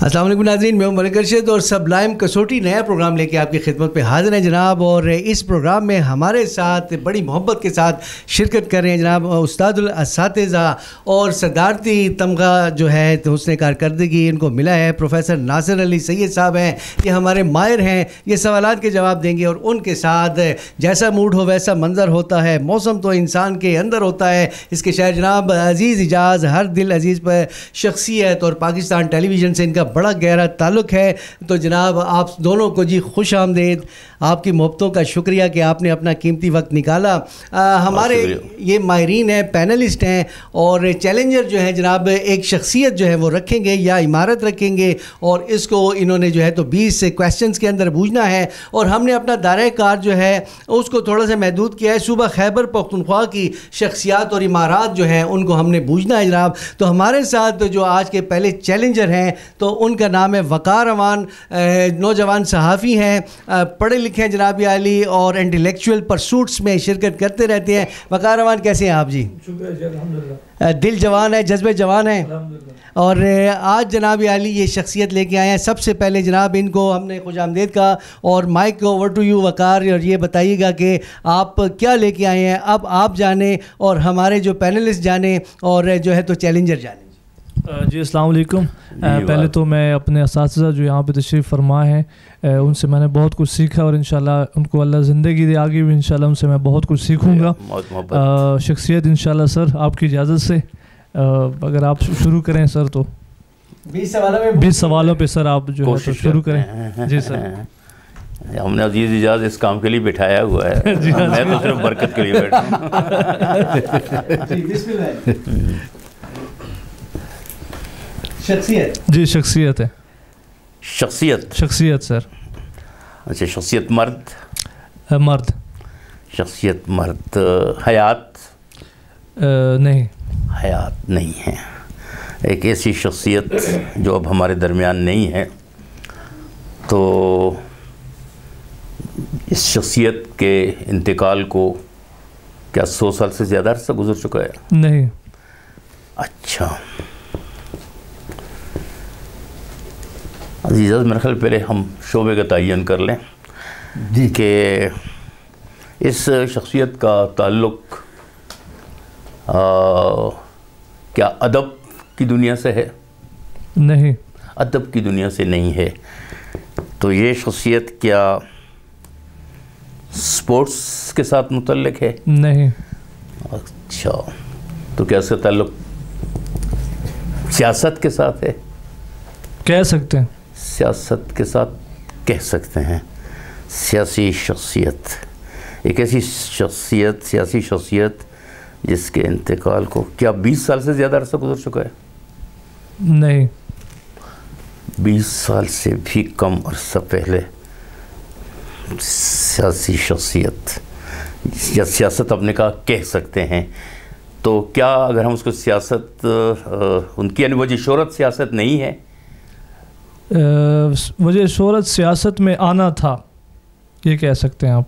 अस्सलाम वालेकुम नाज़रीन, मैं हूं मलिक अरशद और सबलाइम कसौटी नया प्रोग्राम लेके आपकी खिदमत पे हाजिर हैं जनाब। और इस प्रोग्राम में हमारे साथ बड़ी मोहब्बत के साथ शिरकत कर रहे हैं जनाब उस्तादुल असातिज़ा और सदारती तमगा जो है तो हुस्न कारकर्दगी इनको मिला है। प्रोफेसर नासिर अली सैयद साहब हैं, ये हमारे माहिर हैं, ये सवालात के जवाब देंगे और उनके साथ जैसा मूड हो वैसा मंज़र होता है। मौसम तो इंसान के अंदर होता है। इसके शायर जनाब अज़ीज़ इजाज़ हर दिल अज़ीज़ पर शख्सियत और पाकिस्तान टेलीविज़न से इनका बड़ा गहरा ताल्लुक़ है। तो जनाब आप दोनों को जी खुश आमदेद, आपकी मोहब्बतों का शुक्रिया कि आपने अपना कीमती वक्त निकाला। हमारे ये माहिरीन हैं, पैनलिस्ट हैं और चैलेंजर जो है जनाब एक शख्सियत जो है वो रखेंगे या इमारत रखेंगे और इसको इन्होंने जो है तो 20 क्वेश्चंस के अंदर बूझना है। और हमने अपना दायरा कार जो है उसको थोड़ा सा महदूद किया है। सूबा खैबर पख्तूनख्वा की शख्सियात और इमारत जो हैं उनको हमने बूझना है जनाब। तो हमारे साथ जो आज के पहले चैलेंजर हैं तो उनका नाम है वकार अमान, नौजवान सहाफ़ी हैं, पढ़े लिखे हैं जनाब आली और इंटेलेक्चुअल परसूट्स में शिरकत करते रहते हैं। वकार अमान कैसे हैं आप जी? दिल जवान है, जज्बे जवान है। और आज जनाब आली ये शख्सियत लेके आए हैं। सबसे पहले जनाब इनको हमने खुश आमदेद का और माइक ओवर टू यू वकार, और ये बताइएगा कि आप क्या लेके आए हैं। अब आप जाने और हमारे जो पैनलिस्ट जाने और जो है तो चैलेंजर जाने। जी अस्सलाम वालेकुम। पहले तो मैं अपने असातिज़ा जो यहाँ पे तशरीफ़ फरमा हैं उनसे मैंने बहुत कुछ सीखा और इंशाल्लाह उनको अल्लाह ज़िंदगी दे आगे भी इंशाल्लाह उनसे मैं बहुत कुछ सीखूँगा। शख्सियत इंशाल्लाह सर आपकी इजाज़त से अगर आप शुरू करें सर तो 20 सवालों पे सर आप जो है तो शुरू करें। जी सर। हमने अजीज़ इजाज़ इस काम के लिए बिठाया हुआ है। मैं तो सिर्फ बरकत के लिए बैठा। शख्सियत जी शख्सियत है। शख्सियत सर। अच्छा, शख्सियत मर्द। शख्सियत मर्द। हयात नहीं है। एक ऐसी शख्सियत जो अब हमारे दरमियान नहीं है, तो इस शख्सियत के इंतकाल को क्या 100 साल से ज़्यादा अर्सा गुजर चुका है? नहीं। अच्छा अजीज़, मेरे ख्याल पहले हम शोबे का तयन कर लें कि इस शख्सियत का ताल्लुक़ क्या अदब की दुनिया से है? नहीं, अदब की दुनिया से नहीं है। तो ये शख्सियत क्या स्पोर्ट्स के साथ मुतल्लिक़ है? नहीं। अच्छा, तो क्या इसका ताल्लुक़ सियासत के साथ है? कह सकते हैं, सियासत के साथ कह सकते हैं। सियासी शख्सियत, एक ऐसी शख्सियत, सियासी शख्सियत जिसके इंतकाल को क्या 20 साल से ज़्यादा अरसा गुजर चुका है? नहीं। 20 साल से भी कम अरसा पहले सियासी शख्सियत या सियासत अपने का कह सकते हैं। तो क्या अगर हम उसको सियासत उनकी यानी वजह शोहरत सियासत नहीं है? वजह शोहरत सियासत में आना था, ये कह सकते हैं आप।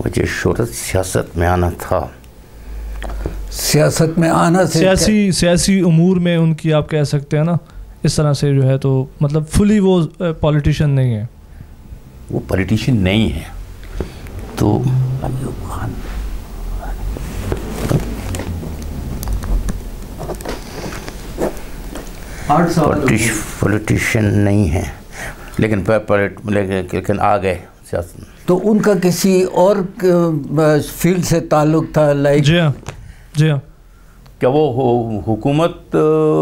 वजह शोहरत सियासत में आना था। सियासत में आना से सियासी उमूर में उनकी आप कह सकते हैं ना, इस तरह से जो है तो मतलब फुली वो पॉलिटिशियन नहीं है। वो पॉलिटिशियन नहीं है तो पॉलिटिशियन नहीं है लेकिन आ गए सियासत। तो उनका किसी और फील्ड से ताल्लुक़ था? लाइक जी हाँ, जी हाँ। क्या वो हुकूमत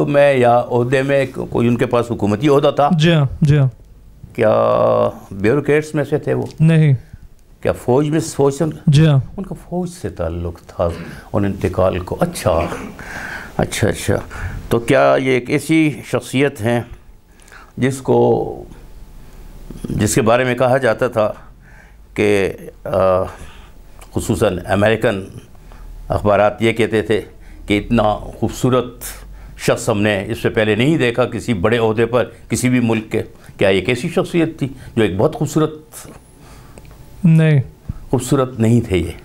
में या ओहदे में कोई उनके पास हुकूमती ओहदा था? जी हाँ, जी हाँ। क्या ब्यूरोक्रेट्स में से थे वो? नहीं। क्या फ़ौज में? फ़ौज से? जी हाँ। उनका फ़ौज से ताल्लुक़ था उन इंतकाल को। अच्छा। तो क्या ये एक ऐसी शख्सियत हैं जिसके बारे में कहा जाता था कि ख़ुसूसन अमेरिकन अखबारात ये कहते थे कि इतना खूबसूरत शख्स हमने इससे पहले नहीं देखा किसी बड़े ओहदे पर किसी भी मुल्क के? क्या एक ऐसी शख्सियत थी जो एक बहुत खूबसूरत नहीं थे ये?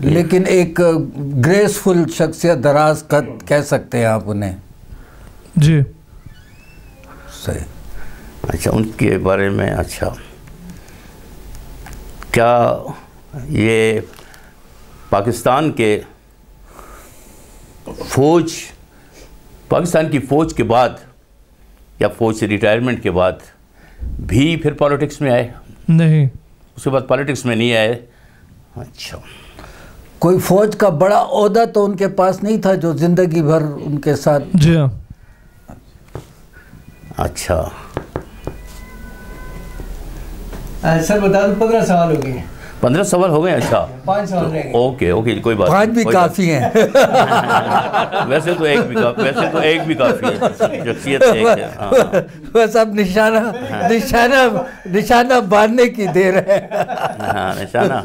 लेकिन एक ग्रेसफुल शख्सियत, दराज कद कह सकते हैं आप उन्हें। जी। सही। अच्छा, उनके बारे में, अच्छा, क्या ये पाकिस्तान की फ़ौज के बाद या फ़ौज से रिटायरमेंट के बाद भी फिर पॉलिटिक्स में आए? नहीं, उसके बाद पॉलिटिक्स में नहीं आए। अच्छा, कोई फौज का बड़ा ओहदा तो उनके पास नहीं था जो जिंदगी भर उनके साथ? जी हाँ। अच्छा सर बता दो 15 सवाल हो गए। 15 सवाल हो गए। अच्छा, 5 सवाल रह गए। ओके ओके, कोई बात 5 भी काफ़ी हैं। वैसे तो एक भी काफ़ी है। शख्सियत एक है। हाँ। बस अब निशाना बांधने की देर है। हाँ, निशाना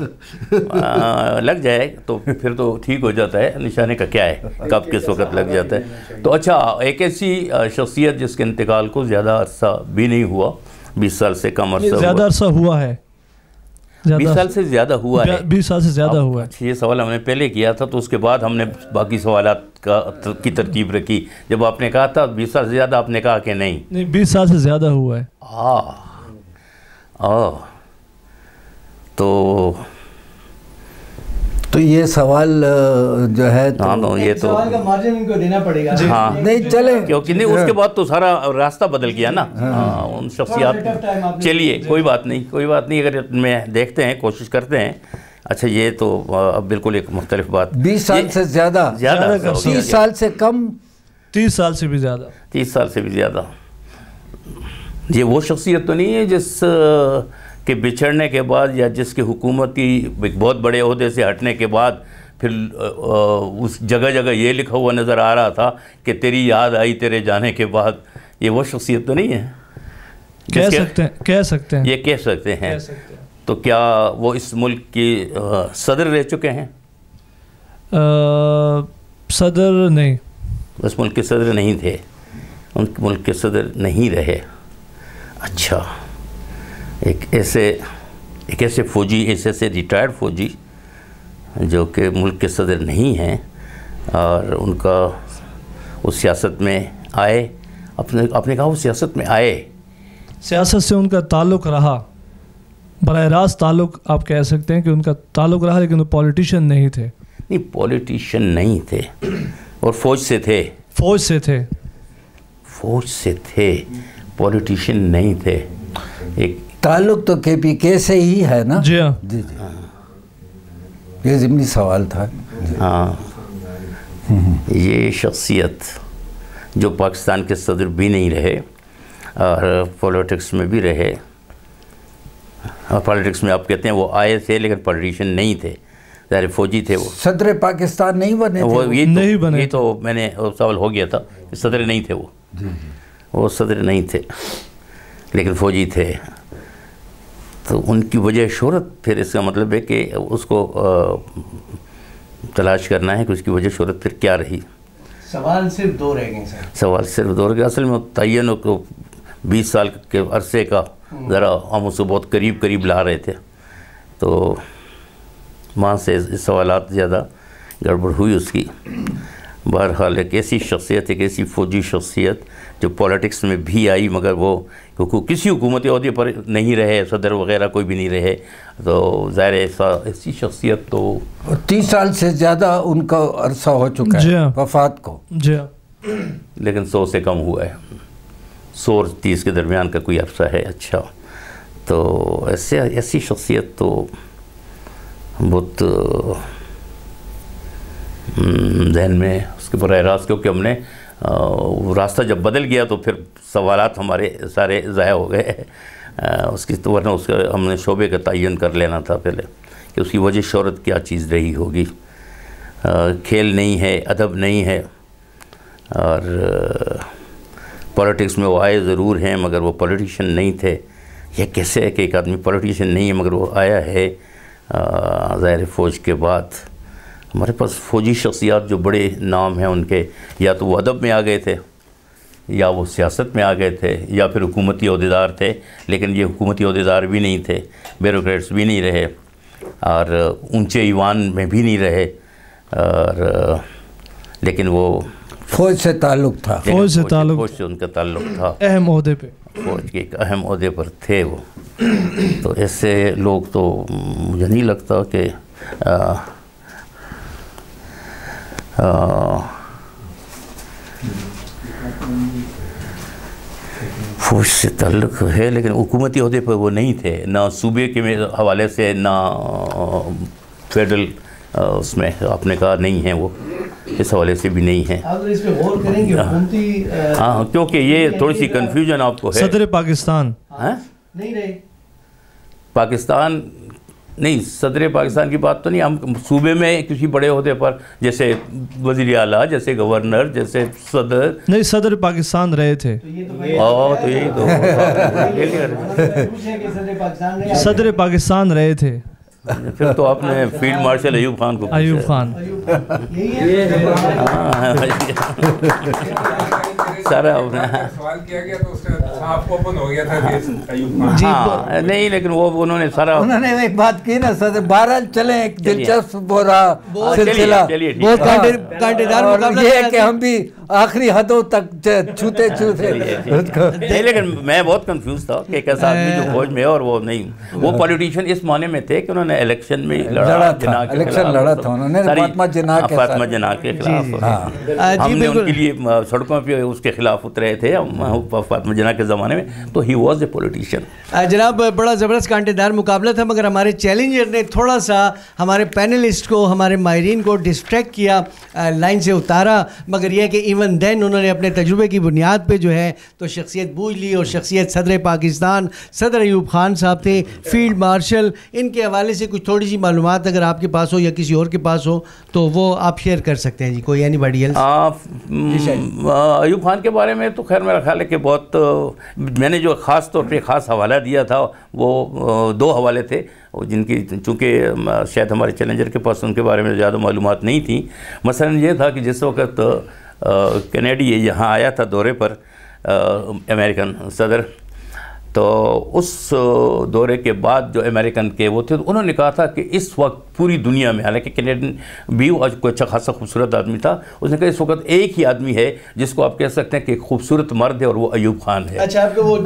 लग जाए तो फिर तो ठीक हो जाता है। निशाने का क्या है, कब किस वक्त लग जाता है। तो अच्छा, एक ऐसी शख्सियत जिसके इंतकाल को ज़्यादा अरसा भी नहीं हुआ, 20 साल से कम अरसा, ज़्यादा अरसा हुआ है, 20 साल से ज़्यादा हुआ है। 20 साल से ज़्यादा हुआ है। ये सवाल हमने पहले किया था, तो उसके बाद हमने बाकी सवालात की तरतीब रखी। जब आपने कहा था 20 साल से ज़्यादा, आपने कहा कि नहीं 20 साल से ज़्यादा हुआ है। तो ये सवाल जो है तो हाँ, तो ये तो सवाल का मार्जिन इनको देना पड़ेगा। हाँ, नहीं चले, क्योंकि नहीं उसके बाद तो सारा रास्ता बदल गया ना। हाँ, उन शख्सियात। चलिए, कोई बात नहीं, अगर में देखते हैं, कोशिश करते हैं। अच्छा, ये तो अब बिल्कुल एक मुख्तलिफ बात। 20 साल से ज़्यादा, 30 साल से कम, 30 साल से भी ज़्यादा, 30 साल से भी ज़्यादा। ये वो शख्सियत तो नहीं है जिस के बिछड़ने के बाद या जिसकी हुकूमती एक बहुत बड़े ओहदे से हटने के बाद फिर उस जगह जगह ये लिखा हुआ नज़र आ रहा था कि तेरी याद आई तेरे जाने के बाद? ये वो शख्सियत तो नहीं है? कह सकते हैं ये कह सकते हैं। तो क्या वो इस मुल्क की सदर रह चुके हैं? सदर नहीं, उस मुल्क के सदर नहीं थे, उन मुल्क के सदर नहीं रहे। अच्छा, एक ऐसे फ़ौजी, ऐसे रिटायर्ड फ़ौजी जो कि मुल्क के सदर नहीं हैं और उनका उस सियासत में आए, आपने कहा वो सियासत में आए, सियासत से उनका ताल्लुक़ रहा, बराह रास्त ताल्लुक़ आप कह सकते हैं कि उनका ताल्लुक़ रहा, लेकिन वो पॉलिटिशियन नहीं थे। नहीं, पॉलिटिशियन नहीं थे और फ़ौज से थे, पॉलिटिशियन नहीं थे। एक ताल्लुक तो KPK से ही है ना? जी हाँ, जी। ये ज़िम्नी सवाल था। हाँ, ये शख्सियत जो पाकिस्तान के सदर भी नहीं रहे और पॉलिटिक्स में भी रहे, और पॉलिटिक्स में आप कहते हैं वो आए थे लेकिन पॉलिटिशियन नहीं थे, ज़ाहिर फ़ौजी थे। वो सदर पाकिस्तान नहीं बने थे, वो ये नहीं बने। ये तो मैंने सवाल हो गया था, सदर नहीं थे वो। वो सदर नहीं थे लेकिन फ़ौजी थे। तो उनकी वजह शोहरत, फिर इसका मतलब है कि उसको तलाश करना है कि उसकी वजह शोहरत फिर क्या रही। सवाल सिर्फ 2 रह गए सर। सवाल सिर्फ 2 रह गए। असल में तयन को 20 साल के अरसे का ज़रा हम उसको बहुत करीब ला रहे थे, तो वहाँ से सवालात ज़्यादा गड़बड़ हुई उसकी। बहरहाल एक ऐसी शख्सियत, एक ऐसी फ़ौजी शख्सियत जो पॉलिटिक्स में भी आई मगर वो किसी हुकूमती ओहदे पर नहीं रहे, सदर वगैरह कोई भी नहीं रहे, तो ज़ाहिर ऐसी शख्सियत तो 30 साल से ज़्यादा उनका अरसा हो चुका है वफ़ात को। जी हाँ, लेकिन 100 से कम हुआ है, 100 और 30 के दरमियान का कोई अरसा है। अच्छा, तो ऐसी शख्सियत तो बहुत जहन में उसके बराह रास्त, क्योंकि हमने वो रास्ता जब बदल गया तो फिर सवालात हमारे सारे ज़ाया हो गए उसकी, तो वरना उसका हमने शोबे का तयन कर लेना था पहले कि उसकी वजह शोहरत क्या चीज़ रही होगी। खेल नहीं है, अदब नहीं है, और पॉलिटिक्स में वो आए ज़रूर हैं मगर वो पॉलिटिशियन नहीं थे। यह कैसे है कि एक आदमी पॉलिटिशियन नहीं है मगर वो आया है ज़ाहिर फ़ौज के बाद? हमारे पास फ़ौजी शख्सियात जो बड़े नाम हैं उनके, या तो वो अदब में आ गए थे या वो सियासत में आ गए थे या फिर हुकूमती ओहदेदार थे, लेकिन ये हुकूमती ओहदेदार भी नहीं थे, ब्यूरोक्रेट्स भी नहीं रहे और ऊंचे ईवान में भी नहीं रहे, और लेकिन वो फ़ौज से ताल्लुक़ था, फ़ौज से उनका ताल्लुक़ था, अहम ओहदे पे। फ़ौज के एक अहम ओहदे पर थे वो। तो ऐसे लोग तो मुझे नहीं लगता कि फौज से ताल्लुक़ है, लेकिन हुकूमती ओहदे पर वो नहीं थे, ना सूबे के हवाले से, ना फेडरल उसमें आपने कहा नहीं है वो, इस हवाले से भी नहीं है। आप इस पे गौर करेंगे हुकूमती हाँ, क्योंकि ये थोड़ी सी कन्फ्यूजन आपको है। सदर पाकिस्तान नहीं रहे, पाकिस्तान नहीं, सदर पाकिस्तान की बात तो नहीं, हम सूबे में किसी बड़े ओहदे पर, जैसे वज़ीर आला, जैसे गवर्नर, जैसे सदर। नहीं, सदर पाकिस्तान रहे थे। तो यही तो सदर पाकिस्तान रहे थे। फिर तो आपने फील्ड मार्शल अयूब खान को, अयूब खान सारा सवाल किया गया तो उसने आपको ओपन हो गया था अयूब खान। हाँ, नहीं, लेकिन वो उन्होंने सारा, उन्होंने एक बात की ना सर, बहरहाल चले, एक दिलचस्प सिलसिला, बहुत कांटेदार मुकाबला ये है कि हम भी आखिरी हदों तक छूते नहीं, लेकिन मैं बहुत कंफ्यूज था कि एक ऐसा आदमी जो फौज में है और वो नहीं, वो पॉलिटिशियन इस माने में थे कि उन्होंने इलेक्शन में लड़ा था उन्होंने फातिमा जिन्ना के खिलाफ। हमने उनके लिए सड़कों पे उसके खिलाफ उतरे थे फातिमा जिन्ना के ज़माने में, तो ही वॉज ए पॉलिटिशियन। जनाब, बड़ा ज़बरदस्त कांटेदार मुकाबला था, मगर हमारे चैलेंजर ने थोड़ा सा हमारे पैनलिस्ट को, हमारे माहिरीन को डिस्ट्रैक्ट किया, लाइन से उतारा, मगर यह कि इवन देन उन्होंने अपने तजुर्बे की बुनियाद पे जो है तो शख्सियत बूझ ली, और शख्सियत सदर पाकिस्तान सदर अयूब खान साहब थे, फील्ड मार्शल। इनके हवाले से कुछ थोड़ी सी मालूमात अगर आपके पास हो या किसी और के पास हो तो वो आप शेयर कर सकते हैं जी, कोई एनीबॉडी एल्स। अयूब खान के बारे में तो खैर मेरा ख्याल है कि बहुत, मैंने जो ख़ास तौर पे ख़ास हवाला दिया था वो दो हवाले थे, जिनकी चूँकि शायद हमारे चैलेंजर के पास उनके बारे में ज़्यादा मालूमात नहीं थी। मसलन ये था कि जिस वक्त कैनेडी यहाँ आया था दौरे पर, अमेरिकन सदर, तो उस दौरे के बाद जो अमेरिकन के वो थे, तो उन्होंने कहा था कि इस वक्त पूरी दुनिया में, हालांकि कैनेडियन भी कोई अच्छा खासा खूबसूरत आदमी था, उसने कहा इस वक्त एक ही आदमी है जिसको आप कह सकते हैं कि खूबसूरत मर्द है, और वो अयूब खान है। अच्छा, आपको वो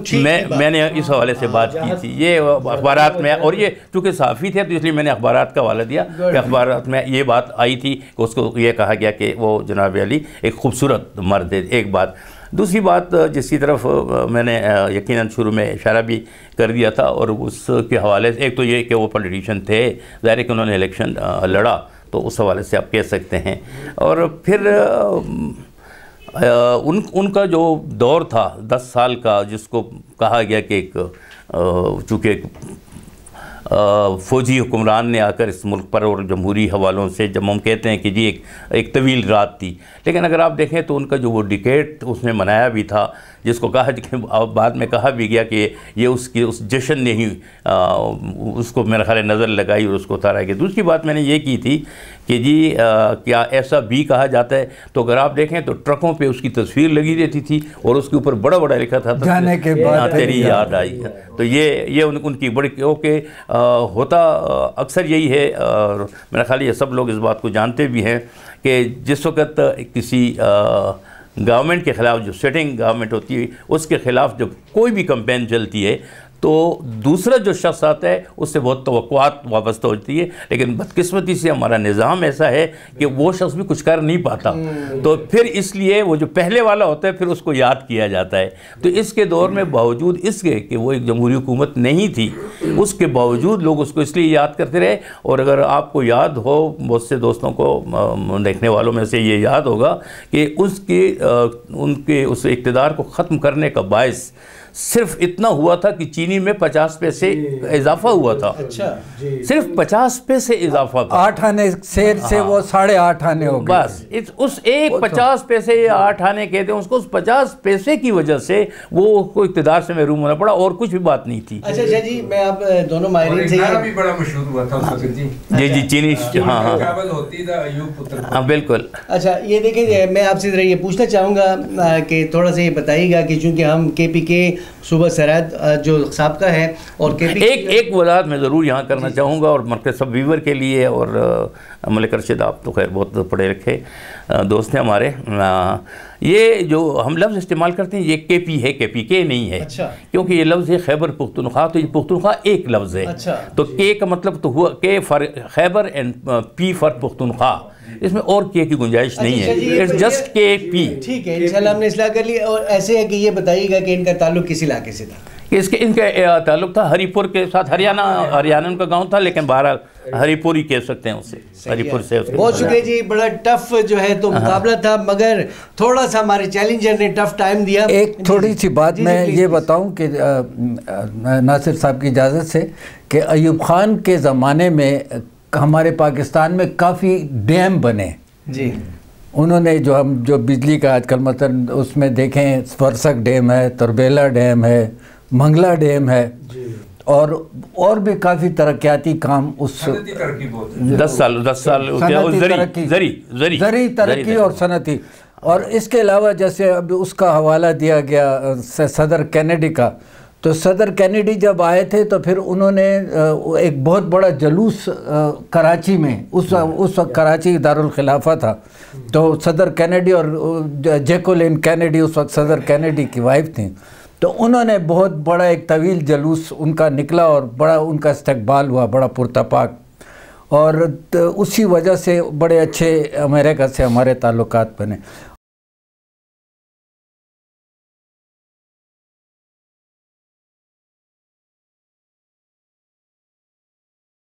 मैंने इस हवाले से बात की थी, ये अखबारात में, और ये चूँकि सहाफ़ी थे तो इसलिए मैंने अखबारात का हवाला दिया कि अखबारात में ये बात आई थी कि उसको ये कहा गया कि वो जनाब अली एक खूबसूरत मर्द है, एक बात। दूसरी बात जिसकी तरफ मैंने यकीनन शुरू में इशारा भी कर दिया था, और उसके हवाले से एक तो ये कि वो पॉलिटिशियन थे, ज़ाहिर है कि उन्होंने इलेक्शन लड़ा, तो उस हवाले से आप कह सकते हैं। और फिर उनका जो दौर था 10 साल का, जिसको कहा गया कि एक चूँकि फ़ौजी हुक्मरान ने आकर इस मुल्क पर, और जमहूरी हवालों से जब हम कहते हैं कि जी एक तवील रात थी, लेकिन अगर आप देखें तो उनका जो वो डिकेट उसने मनाया भी था, जिसको कहा कि बाद में कहा भी गया कि ये उसकी उस जश्न ने ही उसको मेरा ख्याल नज़र लगाई और उसको उतारा गया। दूसरी बात मैंने ये की थी कि जी क्या ऐसा भी कहा जाता है, तो अगर आप देखें तो ट्रकों पे उसकी तस्वीर लगी रहती थी और उसके ऊपर बड़ा बड़ा लिखा था जाने के बाद तेरी याद आई। तो ये उनकी बड़ी, क्योंकि होता अक्सर यही है, और मेरा ख्याल ये सब लोग इस बात को जानते भी हैं कि जिस वक्त किसी गवर्नमेंट के ख़िलाफ़, जो सिटिंग गवर्नमेंट होती है, उसके ख़िलाफ़ जब कोई भी कैंपेन चलती है तो दूसरा जो शख्स आता है उससे बहुत तवक्कुआत वाबस्ता होती है, लेकिन बदकिस्मती से हमारा निज़ाम ऐसा है कि वो शख्स भी कुछ कर नहीं पाता, तो फिर इसलिए वो जो पहले वाला होता है फिर उसको याद किया जाता है। तो इसके दौर में बावजूद इसके कि वो एक जमहूरी हुकूमत नहीं थी, उसके बावजूद लोग उसको इसलिए याद करते रहे। और अगर आपको याद हो, बहुत से दोस्तों को, देखने वालों में से ये याद होगा कि उनके उस इक़्तिदार को ख़त्म करने का बायस सिर्फ इतना हुआ था कि चीनी में 50 पैसे इजाफा हुआ था। अच्छा, सिर्फ 50 पैसे इजाफा था, 8 आने शेर से वो 8.5 आने हो गए। बस उस एक 50 पैसे या 8 आने कहते हैं उसको, उस 50 पैसे की वजह से वो उसको इक़्तिदार से महरूम होना पड़ा, और कुछ भी बात नहीं थी। अच्छा जी, मैं आप दोनों माहिरीन से भी बड़ा मशहूर हुआ था उस वक्त जी चीनी, हाँ होती था अयूब पुत्र, हाँ बिल्कुल। अच्छा, ये देखिए, मैं आपसे ज़रा ये पूछना चाहूँगा कि थोड़ा सा ये बताइएगा कि चूँकि हम KPK सूबा सरहद जो साबका है और एक वजाहत मैं ज़रूर यहाँ करना चाहूँगा, और मरकज़ सब व्यूवर के लिए, और मलिक रशीद आप तो खैर बहुत पढ़े रखे दोस्त हैं हमारे। ये जो हम लफ्ज़ इस्तेमाल करते हैं ये KP है, KPK नहीं है। अच्छा। क्योंकि ये लफ्ज़ है खैबर पुख्तनख्वा, तो ये पुख्तनख्वा एक लफ्ज़ है। अच्छा। तो K का मतलब तो हुआ K for Khyber and P for Pakhtunkhwa, इसमें और K की गुंजाइश नहीं है, इट्स जस्ट KP। ठीक है, इंशाल्लाह हमने इस्लाह कर लिया। और ऐसे है कि ये बताइएगा कि इनका ताल्लुक किस इलाके से था? इनका ताल्लुक था हरीपुर के साथ, हरियाणा उनका गांव था, लेकिन बहरहाल हरीपुर ही कह सकते हैं उससे, हरीपुर से। बहुत शुक्रिया जी, बड़ा टफ जो है तो मुकाबला था, मगर थोड़ा सा हमारे चैलेंजर ने टफ टाइम दिया। एक थोड़ी सी बात मैं ये बताऊं कि नासिर साहब की इजाज़त से, कि अयूब खान के ज़माने में हमारे पाकिस्तान में काफ़ी डैम बने जी। उन्होंने जो बिजली का आजकल मतलब उसमें देखें, फरसक डैम है, तरबेला डैम है, मंगला डैम है, और भी काफ़ी तरक्याती काम उस 10 साल ज़री तरक्की और सनती। और इसके अलावा जैसे अब उसका हवाला दिया गया सदर कैनेडी का, तो सदर कैनेडी जब आए थे तो फिर उन्होंने एक बहुत बड़ा जुलूस कराची में, उस वक्त कराची दारुल खिलाफा था, तो सदर कैनेडी और जैकोलिन कैनेडी उस वक्त सदर कैनेडी की वाइफ थी, तो उन्होंने बहुत बड़ा एक तवील जुलूस उनका निकला और बड़ा उनका इस्तकबाल हुआ, बड़ा पुरतपाक, और उसी वजह से बड़े अच्छे अमेरिका से हमारे ताल्लुकात बने।